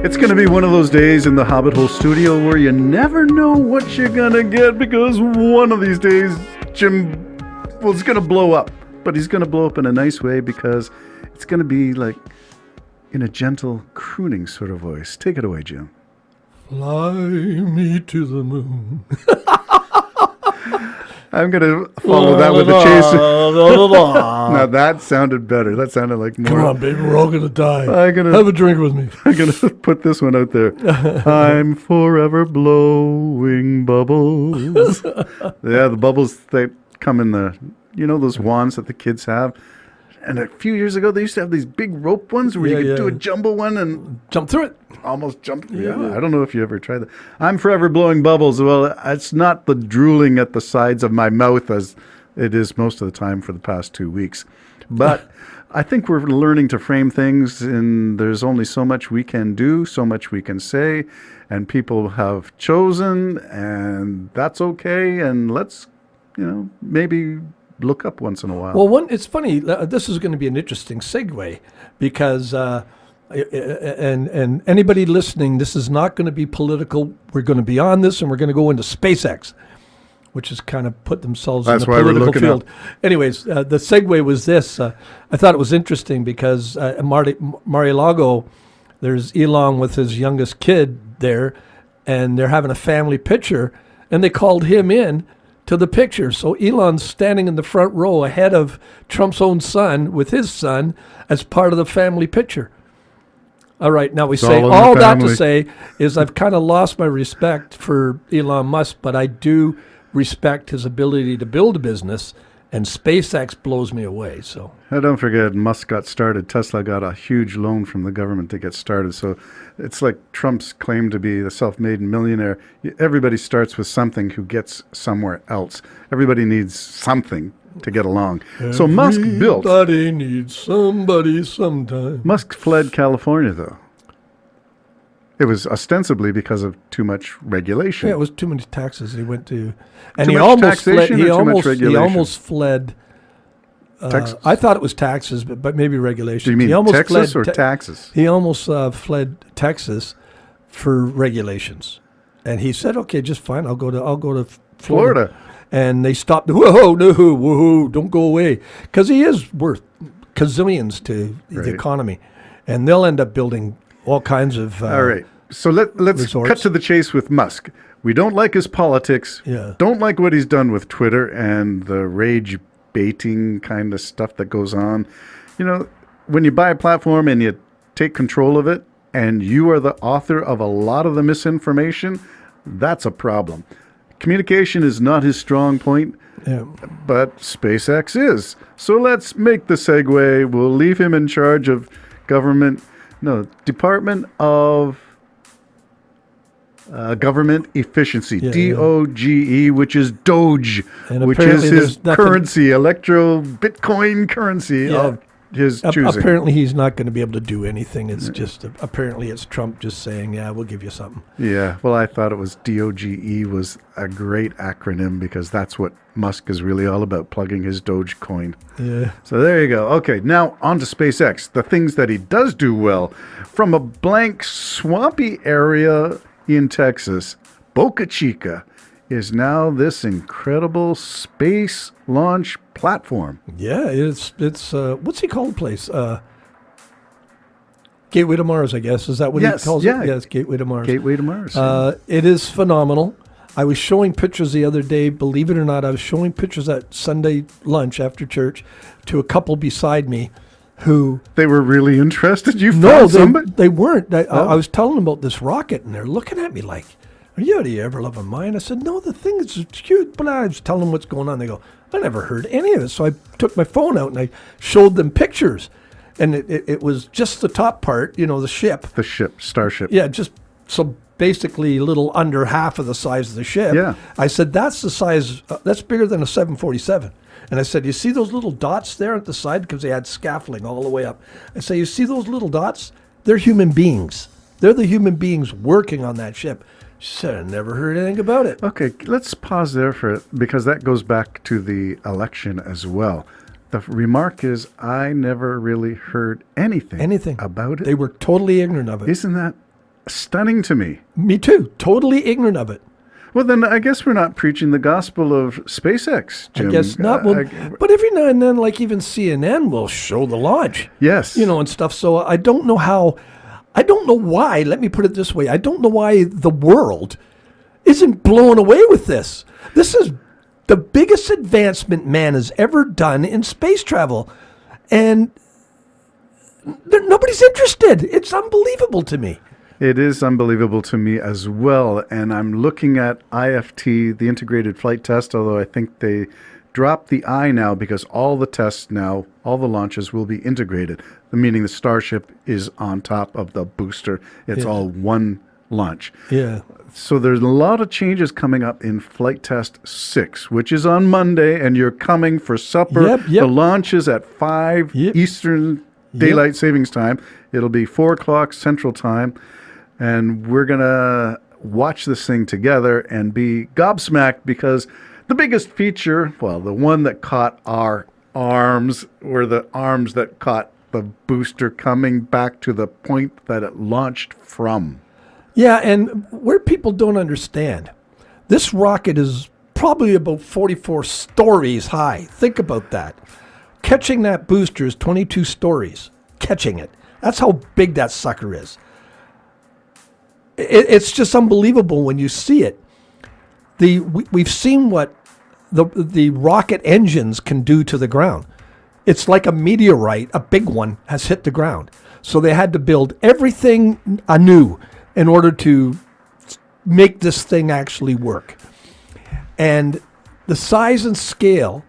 It's going to be one of those days in the Hobbit Hole studio where you never know what you're going to get, because one of these days Jim is going to blow up. But he's going to blow up in a nice way, because it's going to be like in a gentle, crooning sort of voice. Take it away, Jim. Fly me to the moon. I'm going to follow that with a chase. Now that sounded better. That sounded like more. Come on, baby, we're all going to die. Have a drink with me. I'm going to put this one out there. I'm forever blowing bubbles. Yeah, the bubbles that come in the, those wands that the kids have. And a few years ago, they used to have these big rope ones where you could do a jumbo one and jump through it. Almost jump. Yeah, I don't know if you ever tried that. I'm forever blowing bubbles. Well, it's not the drooling at the sides of my mouth as it is most of the time for the past 2 weeks. But I think we're learning to frame things, and there's only so much we can do, so much we can say, and people have chosen, and that's okay. And let's, maybe look up once in a while. Well, it's funny. This is going to be an interesting segue, because and anybody listening, this is not going to be political. We're going to be on this, and we're going to go into SpaceX, which has kind of put themselves in the political field. Anyways, the segue was this. I thought it was interesting because Mar-a-Lago, there's Elon with his youngest kid there, and they're having a family picture, and they called him in to the picture. So Elon's standing in the front row ahead of Trump's own son with his son as part of the family picture. All right, now we say all that to say is I've kind of lost my respect for Elon Musk, but I do respect his ability to build a business, and SpaceX blows me away. So don't forget, Musk got started. Tesla got a huge loan from the government to get started. So it's like Trump's claim to be the self-made millionaire. Everybody starts with something who gets somewhere else. Everybody needs something to get along. So Musk built. Everybody needs somebody sometime. Musk fled California, though. It was ostensibly because of too much regulation. Yeah, it was too many taxes he went to. And he almost fled. He almost fled. Texas? I thought it was taxes, but maybe regulation. Do you mean Texas or taxes? He almost fled Texas for regulations. And he said, okay, just fine. I'll go to Florida. And they stopped. Whoa, don't go away. Because he is worth gazillions to the economy. And they'll end up building all kinds of all right. So let's resorts. Cut to the chase with Musk. We don't like his politics. Yeah. Don't like what he's done with Twitter and the rage baiting kind of stuff that goes on. When you buy a platform and you take control of it and you are the author of a lot of the misinformation, that's a problem. Communication is not his strong point, but SpaceX is. So let's make the segue. We'll leave him in charge of Department of Government Efficiency, DOGE, which is Doge, which is his currency, Bitcoin currency of his choosing. Apparently he's not going to be able to do anything. It's just, apparently it's Trump just saying, we'll give you something. Yeah, well, I thought it was DOGE was a great acronym, because that's what Musk is really all about, plugging his Dogecoin. Yeah. So there you go. Okay, now on to SpaceX. The things that he does do well. From a blank, swampy area in Texas, Boca Chica is now this incredible space launch platform. Yeah, it's what's he called the place? Gateway to Mars, I guess. Is that what he calls it? Yeah, it's Gateway to Mars. Gateway to Mars. It is phenomenal. I was showing pictures the other day. Believe it or not, I was showing pictures at Sunday lunch after church to a couple beside me who... They were really interested? No, they weren't. I was telling them about this rocket, and they're looking at me like, do you ever love a mine? I said, no, the thing is cute. But I was telling them what's going on. They go, I never heard any of it. So I took my phone out and I showed them pictures. And it was just the top part, the ship. The ship, Starship. Yeah, just so basically a little under half of the size of the ship. Yeah. I said, that's the size, that's bigger than a 747. And I said, you see those little dots there at the side? Because they had scaffolding all the way up. I said, you see those little dots? They're human beings. They're the human beings working on that ship. She said, I never heard anything about it. Okay, let's pause there because that goes back to the election as well. The remark is, I never really heard anything about it. They were totally ignorant of it. Isn't that stunning to me. Me too. Totally ignorant of it. Well, then I guess we're not preaching the gospel of SpaceX, Jim. I guess not. Well, but every now and then, like even CNN will show the launch. Yes. And stuff. So I don't know why, let me put it this way. I don't know why the world isn't blown away with this. This is the biggest advancement man has ever done in space travel. And nobody's interested. It's unbelievable to me. It is unbelievable to me as well. And I'm looking at IFT, the integrated flight test, although I think they dropped the I now because all the tests now, all the launches will be integrated, meaning the Starship is on top of the booster. It's all one launch. Yeah. So there's a lot of changes coming up in Flight Test 6, which is on Monday, and you're coming for supper. Yep. The launch is at 5 Eastern Daylight Savings Time. It'll be 4 o'clock Central Time. And we're going to watch this thing together and be gobsmacked because the biggest feature, well, the one that caught our arms were the arms that caught the booster coming back to the point that it launched from. Yeah, and where people don't understand, this rocket is probably about 44 stories high. Think about that. Catching that booster is 22 stories. Catching it. That's how big that sucker is. It's just unbelievable when you see it. We've seen what the rocket engines can do to the ground. It's like a meteorite, a big one, has hit the ground. So they had to build everything anew in order to make this thing actually work. And the size and scale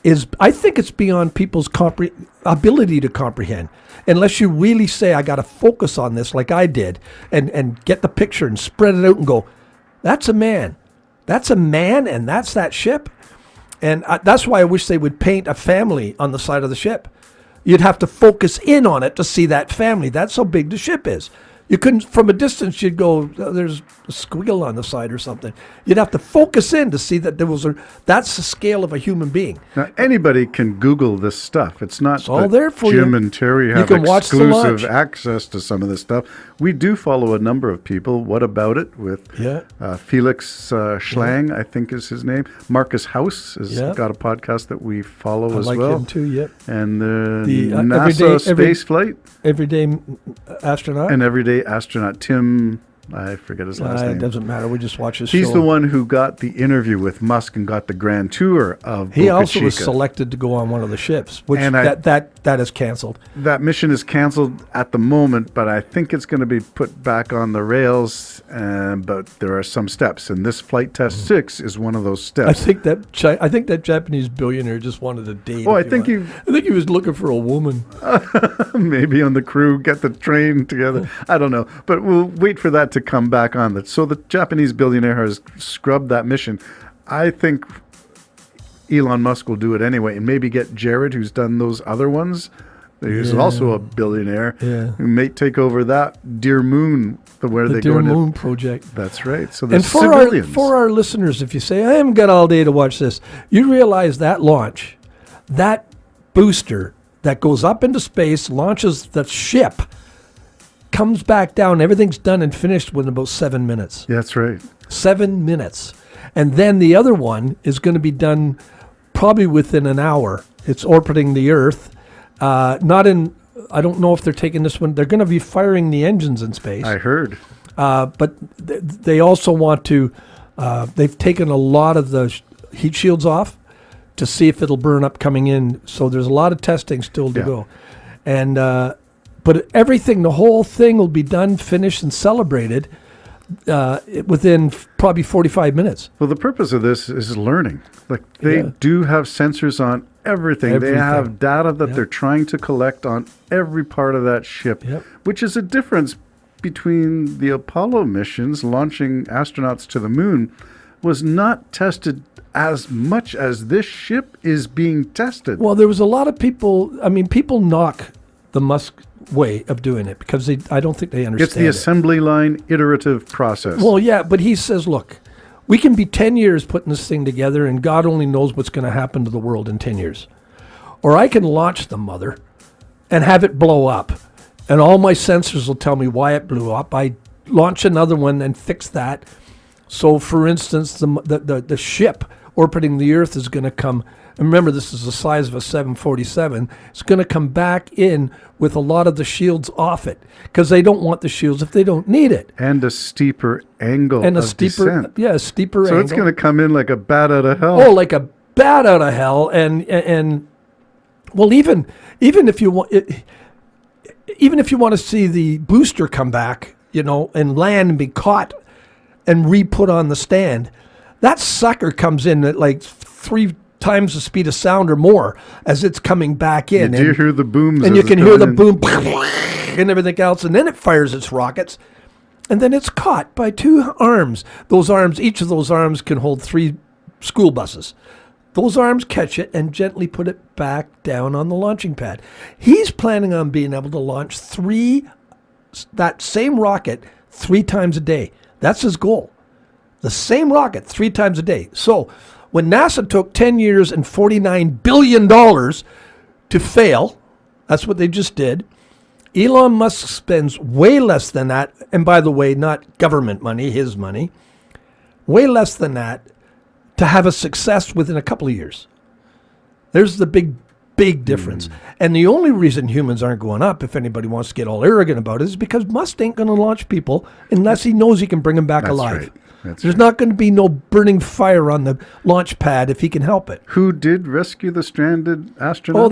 is, I think it's beyond people's ability to comprehend. Unless you really say, I got to focus on this like I did and get the picture and spread it out and go, that's a man. That's a man and that's that ship. And that's why I wish they would paint a family on the side of the ship. You'd have to focus in on it to see that family. That's how big the ship is. You couldn't, from a distance, you'd go, oh, there's a squiggle on the side or something. You'd have to focus in to see that that's the scale of a human being. Now, anybody can Google this stuff. It's not all there for Jim you. and Terry have exclusive access to some of this stuff. We do follow a number of people. What About It with Felix Schlang, I think is his name. Marcus House has got a podcast that we follow as well. I like him too, yep. And the NASA space flight. Everyday astronaut. And Everyday Astronaut. Tim, I forget his last name. It doesn't matter. We just watch his show. He's the one who got the interview with Musk and got the grand tour of He Boca also Chica. was selected to go on one of the ships, which that is canceled. That mission is canceled at the moment, but I think it's going to be put back on the rails. But there are some steps, and this Flight Test 6 is one of those steps. I think that Japanese billionaire just wanted a date. Oh, I think he was looking for a woman. Maybe on the crew, get the train together. I don't know, but we'll wait for that to come back on. So the Japanese billionaire has scrubbed that mission. I think Elon Musk will do it anyway, and maybe get Jared, who's done those other ones. He's also a billionaire who may take over that Dear Moon, the Dear Moon project. That's right. So there's and for our listeners, if you say, I haven't got all day to watch this, you realize that launch, that booster that goes up into space, launches the ship, comes back down, everything's done and finished within about 7 minutes. That's right. 7 minutes. And then the other one is going to be done probably within an hour. It's orbiting the Earth. I don't know if they're taking this one. They're going to be firing the engines in space. I heard. But they also want to, they've taken a lot of the heat shields off to see if it'll burn up coming in. So there's a lot of testing still to go. And, but everything, the whole thing will be done, finished, and celebrated within probably 45 minutes. Well, the purpose of this is learning. Like they do have sensors on everything. They have data that they're trying to collect on every part of that ship, which is a difference between the Apollo missions launching astronauts to the moon was not tested as much as this ship is being tested. Well, there was a lot of people, people knock the Musk way of doing it because I don't think they understand It's the assembly line iterative process. Well, yeah, but he says, look, we can be 10 years putting this thing together and God only knows what's going to happen to the world in 10 years. Or I can launch the mother and have it blow up and all my sensors will tell me why it blew up. I launch another one and fix that. So, for instance, the ship orbiting the Earth is going to come. And remember, this is the size of a 747. It's going to come back in with a lot of the shields off it because they don't want the shields if they don't need it. And a steeper angle And a of steeper, descent. yeah, a steeper So angle. it's going to come in like a bat out of hell. Oh, like a bat out of hell. And well, even if you want, even if you want to see the booster come back, and land and be caught and re-put on the stand, that sucker comes in at like 3 times the speed of sound or more as it's coming back in. Do you hear the booms? And as you it's can hear the coming in? boom and everything else, and then it fires its rockets, and then it's caught by 2 arms. Those arms, each of those arms can hold 3 school buses. Those arms catch it and gently put it back down on the launching pad. He's planning on being able to launch that same rocket 3 times a day. That's his goal. The same rocket 3 times a day. So when NASA took 10 years and $49 billion to fail, that's what they just did, Elon Musk spends way less than that. And by the way, not government money, his money, way less than that to have a success within a couple of years. There's the big difference. And the only reason humans aren't going up, if anybody wants to get all arrogant about it, is because Musk ain't going to launch people unless he knows he can bring them back alive. Right. There's not going to be no burning fire on the launch pad if he can help it. Who did rescue the stranded astronauts? Oh,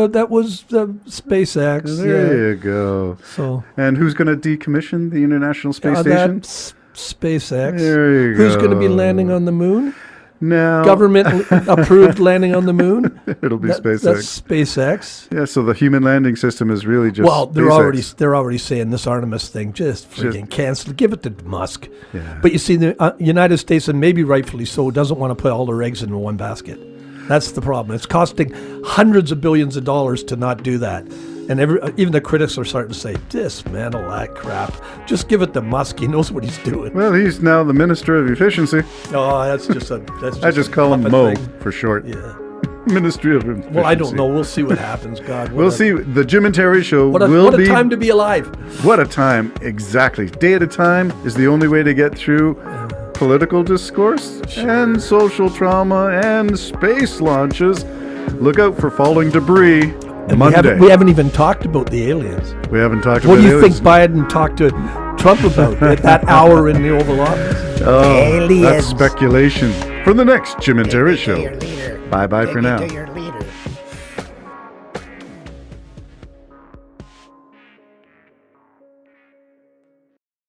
that was SpaceX. There you go. So, and who's going to decommission the International Space Station? That's SpaceX. There you Who's go. going to be landing on the moon? Now, Government-approved landing on the moon? It'll be SpaceX. That's SpaceX. Yeah, so the human landing system is really just Well, SpaceX. they're already saying this Artemis thing just freaking cancel. Give it to Musk. Yeah. But you see, the United States, and maybe rightfully so, doesn't want to put all their eggs in one basket. That's the problem. It's costing hundreds of billions of dollars to not do that. And even the critics are starting to say, dismantle that crap. Just give it to Musk. He knows what he's doing. Well, he's now the Minister of Efficiency. Oh, that's just I just call him puppet Mo thing. for short. Yeah. Ministry of Efficiency. Well, I don't know. We'll see what happens. God, We'll see. The Jim and Terry Show What will a be... time to be alive. What a time. Exactly. Day at a time is the only way to get through political discourse and social trauma and space launches. Look out for falling debris. And Monday. we haven't even talked about the aliens. We haven't talked What about do you aliens. think Biden talked to Trump about at that hour in the Oval Office? Oh, Aliens. that's speculation. For the next Jim and Terry Show. Bye-bye for now.